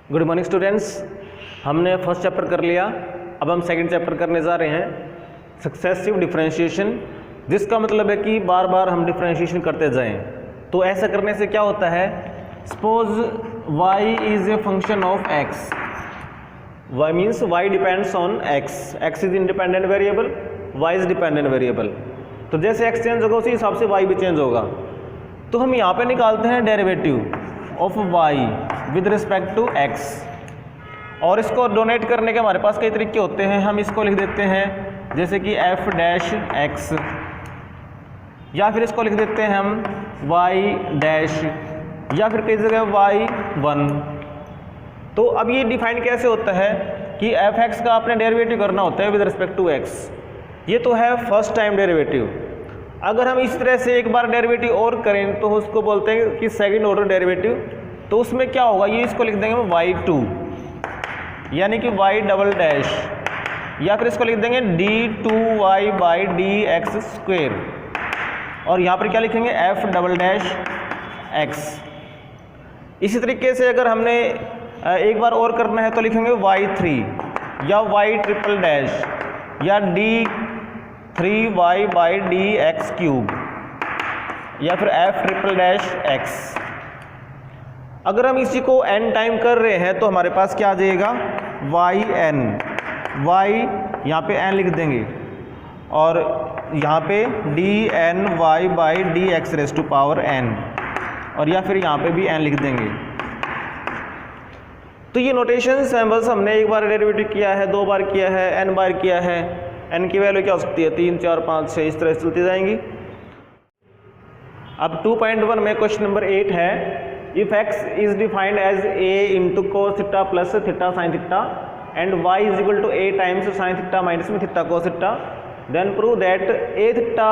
Good morning students. हमने first chapter कर लिया, अब हम सेकंड चैप्टर करने जा रहे हैं सक्सेसिव डिफरेंशिएशन, जिसका मतलब है कि बार बार हम डिफरेंशिएशन करते जाएं। तो ऐसा करने से क्या होता है, suppose y is a function of x, y means y depends on x, x is independent variable, y is dependent variable. तो जैसे x चेंज होगा उसी हिसाब से y भी चेंज होगा। तो हम यहाँ पे निकालते हैं derivative of y with respect to x, और इसको डोनेट करने के हमारे पास कई तरीके होते हैं। हम इसको लिख देते हैं जैसे कि f डैश x, या फिर इसको लिख देते हैं हम y डैश, या फिर कई जगह y1। तो अब ये डिफाइन कैसे होता है कि f(x) का आपने डेरिवेटिव करना होता है विद रिस्पेक्ट टू x। ये तो है फर्स्ट टाइम डेरिवेटिव। अगर हम इस तरह से एक बार डेरिवेटिव और करें तो उसको बोलते हैं कि सेकंड ऑर्डर डेरिवेटिव। तो उसमें क्या होगा, ये इसको लिख देंगे हम y2 यानी कि y डबल डैश, या फिर इसको लिख देंगे d2y बाई dx स्क्वेयर, और यहाँ पर क्या लिखेंगे f डबल डैश x। इसी तरीके से अगर हमने एक बार और करना है तो लिखेंगे y3 या y ट्रिपल डैश या d3y बाई dx क्यूब, या फिर f ट्रिपल डैश x। अगर हम इसी को n टाइम कर रहे हैं तो हमारे पास क्या आ जाएगा yn, y यहाँ पे n लिख देंगे और यहाँ पे dny by dx raise to power n, और या फिर यहाँ पे भी n लिख देंगे। तो ये नोटेशंस हैं, बस हमने एक बार डेरिवेटिव किया है, दो बार किया है, n बार किया है। n की वैल्यू क्या हो सकती है, 3, 4, 5, 6 इस तरह से चलती जाएंगी। अब 2.1 में क्वेश्चन नंबर 8 है, if x is defined as a into cos theta plus theta sine theta and y is equal to a times sine theta minus में theta cos theta, then prove that a theta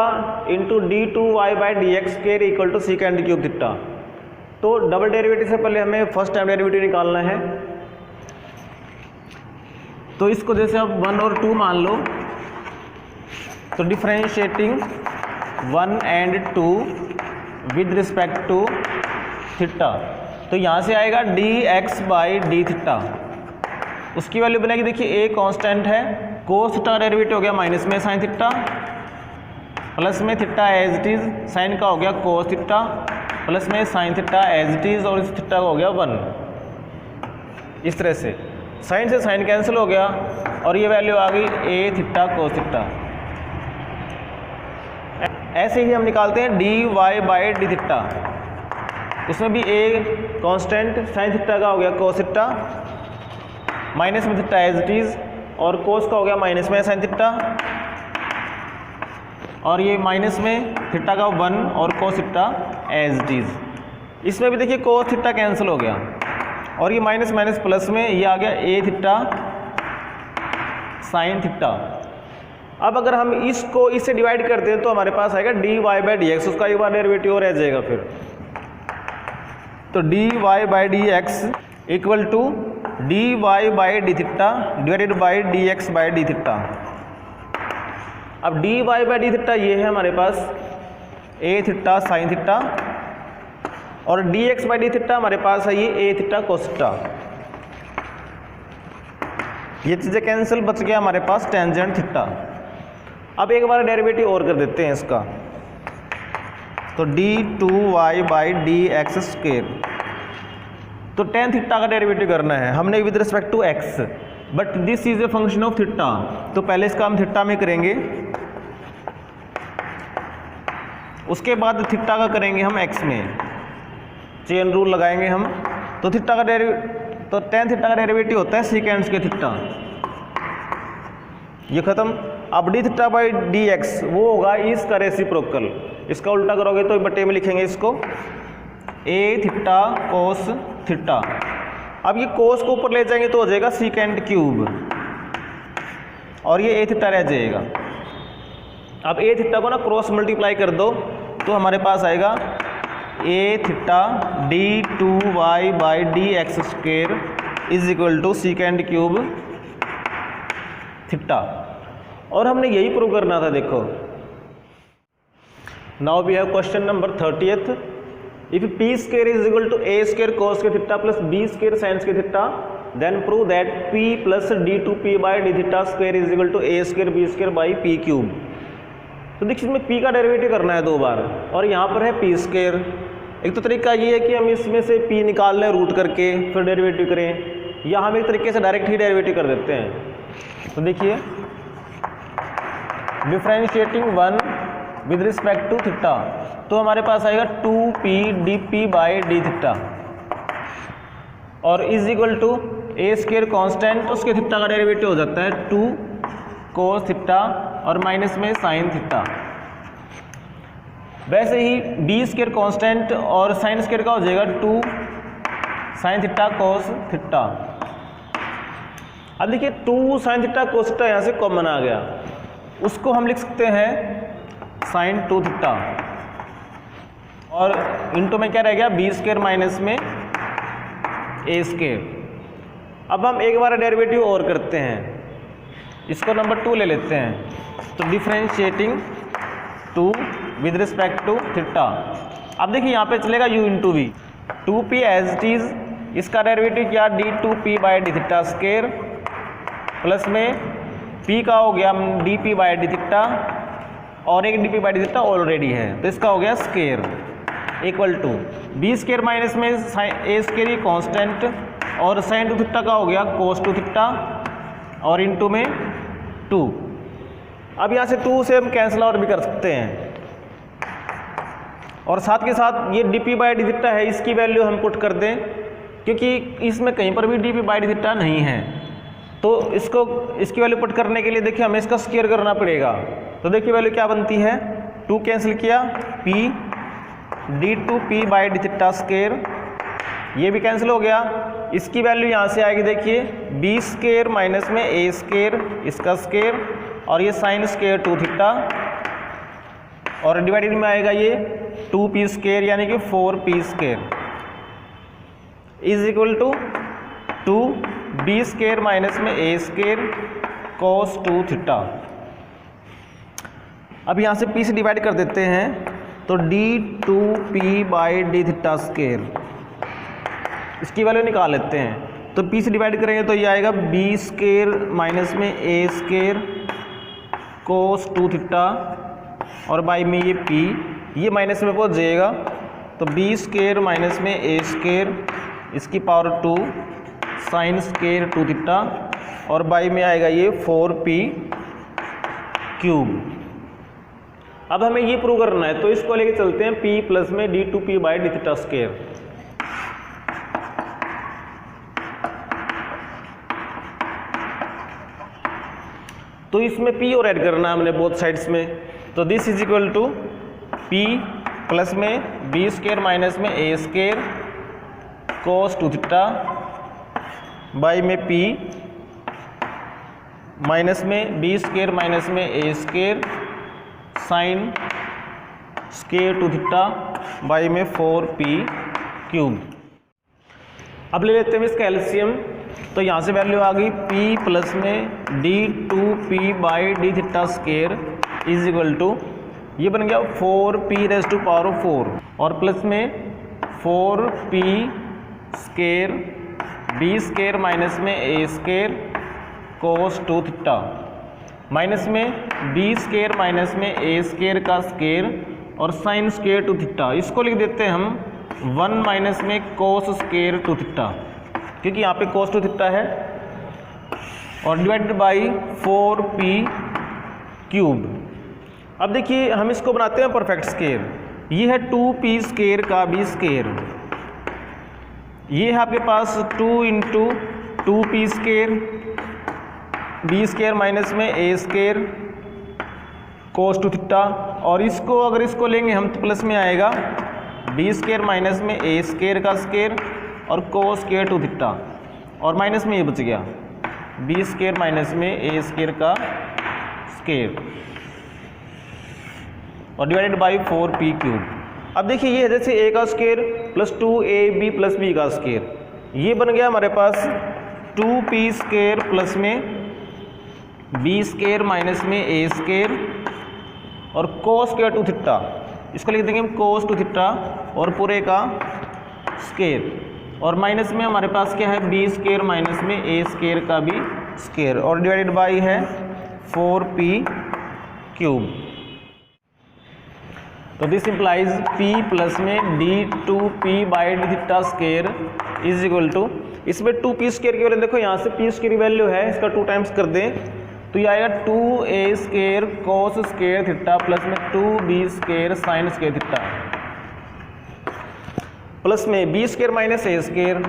into d2y by dx square equal to second cube theta. तो double derivative से पहले हमें first time derivative निकालना है। तो इसको जैसे अब 1 और 2 मान लो, तो differentiating 1 and 2 with respect to theta, तो यहाँ से आएगा dx बाई डी थीटा। उसकी वैल्यू बनेगी, देखिए a कांस्टेंट है, कोस थीटा का डेरिवेटिव हो गया माइनस में साइन थीटा, प्लस में theta as it is, sine का हो गया कोस थीटा, प्लस में sine theta as it is, और इस थीटा का हो गया 1। इस तरह से साइन से साइन कैंसिल हो गया और ये वैल्यू आ गई a थीटा कोस थीटा। ऐसे ही हम निकालते हैं dy बाई डी थीटा, उसमें भी a कांस्टेंट, साइन थीटा का हो गया कोस थीटा, माइनस में थीटा एज इट इज, और कोस का हो गया माइनस में साइन थीटा, और ये माइनस में थीटा का 1 और cos theta as it is. इसमें भी देखिए कोस थीटा कैंसिल हो गया और ये माइनस माइनस प्लस में ये आ गया a थीटा साइन थीटा। अब अगर हम इसको इससे डिवाइड करते हैं तो हमारे पास आएगा dy बाई dx, उसका एक बार डेरिवेटिव और रह जाएगा फिर। तो dy by dx equal to dy by D theta divided by dx by D theta. अब dy बाई डी थीटा ये है हमारे पास a थीटा साइन थीटा, और dx बाई डी थीटा हमारे पास है ये a थीटा कोस थीटा। ये चीज़ें कैंसिल, बच गया हमारे पास टेंजेंट थीटा। अब एक बार डेरिवेटिव और कर देते हैं इसका, तो d2y बाई dx स्क्वेयर। तो टेन थीटा का डेरिवेटिव करना है हमने with respect to x, but this is a function of theta, तो पहले इसका हम थीटा में करेंगे, उसके बाद थीटा का करेंगे हम x में, चेन रूल लगाएंगे हम। तो थीटा का तो टेन थीटा का डेरिवेटिव होता है सीकेंड्स के थीटा, ये खत्म। अब D theta by D x वो होगा इसका रेसिप्रोकल, इसका उल्टा करोगे तो बटे में लिखेंगे इसको a थीटा कोस थीटा। अब ये कोस को ऊपर ले जाएंगे तो हो जाएगा सीकेंड क्यूब, और ये a थीटा रह जाएगा। अब a थीटा को ना क्रॉस मल्टीप्लाई कर दो तो हमारे पास आएगा a theta d2y by dx square is equal to second cube theta. और हमने यही प्रूव करना था। देखो, now we have question number 30th। If p square is equal to A square cos square theta plus b square sine square theta then prove that p plus d2p by D theta square is equal to A square b square by p cube. तो देखिए इसमें p का derivative करना है 2 बार और यहाँ पर है p स्क्वायर। एक तो तरीका ये है कि हम इसमें से p निकाल लें रूट करके फिर डेरिवेटिव करें, या हम एक तरीके से डायरेक्ट ही डेरिवेटिव कर देते हैं। तो देखिए differentiating 1 with respect to theta, तो हमारे पास आएगा 2p dp by D theta और is equal to A square constant, उसके थीटा का डेरिवेटिव हो जाता है 2 कोस थीटा और माइनस में साइन थीटा। वैसे ही बी स्क्वायर कॉन्स्टेंट और साइन स्क्वायर का हो जाएगा 2 साइन थीटा कोस थीटा। अब देखिए 2 साइन थीटा कोस थीटा यहाँ से कॉमन आ गया, उसको हम लिख सकते हैं साइन 2 थीटा और इनटू में क्या रह गया बी स्क्वायर माइनस में ए स्क्वायर। अब हम एक बार डेरिवेटिव और करते हैं, इसको नंबर 2 ले लेते हैं। तो differentiating 2 with respect to theta. अब देखिए यहाँ पे चलेगा u into v, 2p as it is, इसका डेरिवेटिव क्या d2p by D theta square plus में p का हो गया dp बाई डी थीटा और एक dp by D theta already है तो इसका हो गया square equal to b square minus में ए स्क्वायर ये कॉन्स्टेंट और साइन 2 थीटा का हो गया कोस 2 थीटा और इनटू में 2। अब यहाँ से 2 से हम कैंसिल आउट भी कर सकते हैं और साथ के साथ ये dp बाई डी थीटा है, इसकी वैल्यू हम पुट कर दें क्योंकि इसमें कहीं पर भी dp बाई डी थीटा नहीं है, तो इसकी वैल्यू पुट करने के लिए देखिए हमें इसका स्क्वायर करना पड़ेगा। तो देखिए वैल्यू क्या बनती है, 2 कैंसिल किया p d2p by D theta square, ये भी कैंसिल हो गया। इसकी वैल्यू यहाँ से आएगी देखिए बी स्क्वायर माइनस में ए स्क्वायर, इसका स्क्वायर और ये साइन स्क्वायर 2 थीटा और डिवाइडेड में आएगा ये 2p स्क्वायर यानी कि 4p square is equal to 2 b square minus में ए स्क्वायर कोस 2 थीटा। अब यहाँ से p से डिवाइड कर देते हैं तो d2p by D theta square, इसकी वैल्यू निकाल लेते हैं। तो p से डिवाइड करेंगे तो ये आएगा बी स्क्वायर माइनस में ए स्क्वायर कोस 2 थीटा और बाई में ये p, ये माइनस में पहुंच जाएगा तो बी स्क्वायर माइनस में ए स्क्वायर इसकी पावर 2 साइन स्क्वायर 2 थीटा और बाई में आएगा ये 4p क्यूब। अब हमें ये प्रूव करना है तो इसको लेके चलते हैं p प्लस में d2p by D theta square. तो इसमें p और ऐड करना है हमने बोथ साइड्स में, तो this is equal to p plus में बी स्क्वायर माइनस में ए स्क्वायर कोस 2 थीटा बाई में p माइनस में बी स्क्वायर माइनस में ए square sine square 2 theta by में 4p क्यूब। अब ले लेते हैं इसका एलसीएम, तो यहाँ से वैल्यू आ गई p प्लस में d2p by D theta square is equal to ये बन गया 4p रेज टू पावर 4 और प्लस में 4p square b square minus में ए स्क्वायर कोस 2 थीटा माइनस में बी स्क्वायर माइनस में ए स्क्वायर का स्क्वायर और साइन स्क्वायर 2 थीटा, इसको लिख देते हैं हम 1 माइनस में कोस स्क्वायर 2 थीटा क्योंकि यहाँ पे कोस 2 थीटा है और डिवाइडेड बाई 4p क्यूब। अब देखिए हम इसको बनाते हैं परफेक्ट स्क्वायर, ये है 2p स्क्वायर का b स्क्वायर, ये है आपके पास 2 into 2p square b square minus में ए स्क्वायर कोस 2 थीटा और इसको अगर इसको लेंगे हम तो प्लस में आएगा बी स्क्वायर माइनस में ए स्क्वायर का स्क्वायर और कोस स्क्वायर 2 थीटा और माइनस में ये बच गया बी स्क्वायर माइनस में ए स्क्वायर का स्क्वायर और डिवाइडेड बाई 4p क्यूब। अब देखिए ये है जैसे a का square plus 2ab plus b का स्क्वायर, ये बन गया हमारे पास 2p स्क्वायर प्लस में b स्क्वायर माइनस में a स्क्वायर और कोस स्क्वायर 2 थीटा, इसको लिख देंगे हम कोस टू थीटा और पूरे का स्केयर, और माइनस में हमारे पास क्या है बी स्केयर माइनस में ए स्केयर का भी स्केयर, और डिवाइडेड बाई है 4p क्यूब। तो दिस इंप्लाइज p प्लस में d2p by D theta square is equal to, इसमें 2p स्केयर की वैल्यू देखो यहाँ से p स्केयर की वैल्यू है, इसका 2 टाइम्स कर दें तो ये आएगा 2a square cos square theta plus में 2b square sine square theta, plus में b square minus a square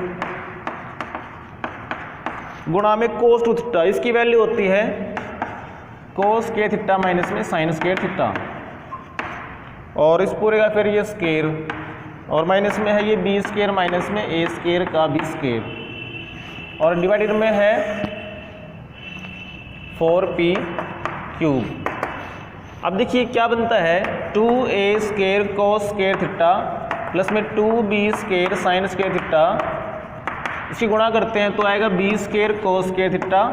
गुणा में कोस टू थीटा, इसकी वैल्यू होती है कोस स्केयर थीटा माइनस में साइन स्केयर थीटा, और इस पूरे का फिर ये स्केयर, और माइनस में है ये b स्केयर माइनस में a स्केयर का भी स्केयर, और डिवाइडेड में है 4p क्यूब। अब देखिए क्या बनता है 2a square cos square theta plus में 2b square sine square theta, इसकी गुणा करते हैं तो आएगा b square cos square theta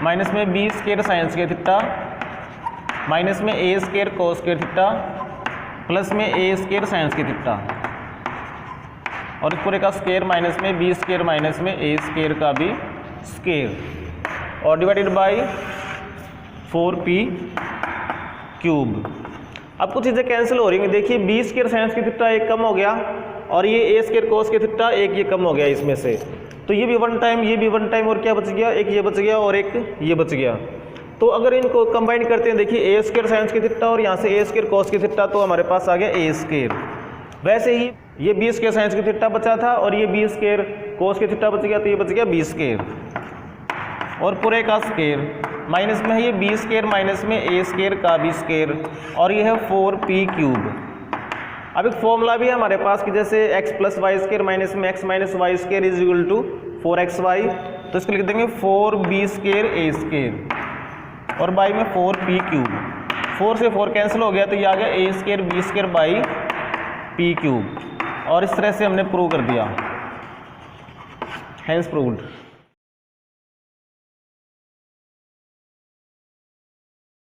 minus में b square sine square theta minus में a square cos square theta plus में a square sine square theta, और इस पूरे का स्केयर माइनस में b स्केयर माइनस में a स्केयर का भी स्केयर, और डिवाइडेड बाई 4p क्यूब। अब कुछ चीज़ें कैंसिल हो रही हैं, देखिए b square sine square theta एक कम हो गया, और ये a square cos square theta एक ये कम हो गया इसमें से, तो ये भी 1 टाइम ये भी 1 टाइम, और क्या बच गया एक ये बच गया और एक ये बच गया। तो अगर इनको कंबाइन करते हैं देखिए a square sine square theta और यहाँ से a square cos square theta, तो हमारे पास आ गया a स्केयर। वैसे ही ये b square sine square theta बचा था और ये b square cos square theta बच गया, तो ये बच गया b स्केयर और पूरे का स्केयर, माइनस में है ये b स्केयर माइनस में a स्केयर का भी स्केयर, और ये है 4p क्यूब। अब एक फॉर्मूला भी है हमारे पास कि जैसे x plus y square minus में x minus y square is equal to 4xy, तो इसको लिख देंगे 4b स्केयर a स्केयर और बाई में 4p क्यूब। 4 से 4 कैंसिल हो गया तो ये आ गया a square b square by p cube, और इस तरह से हमने प्रूव कर दिया, हैंस प्रूव्ड।